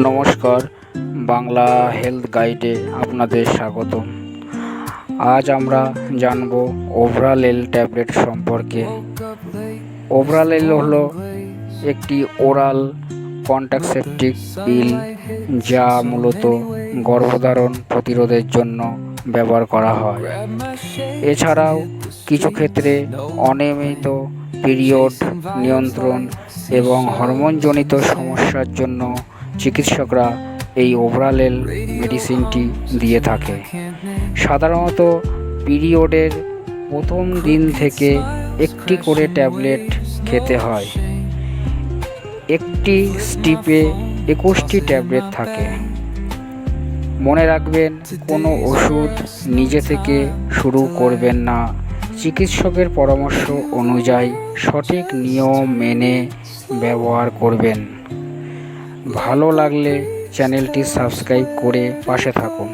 নমস্কার, বাংলা হেলথ গাইডে আপনাদের স্বাগতম। আজ আমরা জানব ওভরালেল ট্যাবলেট সম্পর্কে। ওভরালেল হলো একটি ওরাল কন্ট্রাসেপটিভ পিল, যা মূলত গর্ভধারণ প্রতিরোধের জন্য ব্যবহার করা হয়। এছাড়াও কিছু ক্ষেত্রে অনিয়মিত পিরিয়ড নিয়ন্ত্রণ এবং হরমোনজনিত সমস্যার জন্য চিকিৎসকরা এই ওভরালেল মেডিসিনটি দিয়ে থাকে। সাধারণত পিরিয়ডের প্রথম দিন থেকে একটি করে ট্যাবলেট খেতে হয়। একটি স্ট্রিপে 21টি ট্যাবলেট থাকে। মনে রাখবেন, কোনো ওষুধ নিজে থেকে শুরু করবেন না। চিকিৎসকের পরামর্শ অনুযায়ী সঠিক নিয়ম মেনে ব্যবহার করবেন। ভালো লাগলে চ্যানেলটি সাবস্ক্রাইব করে পাশে থাকুন।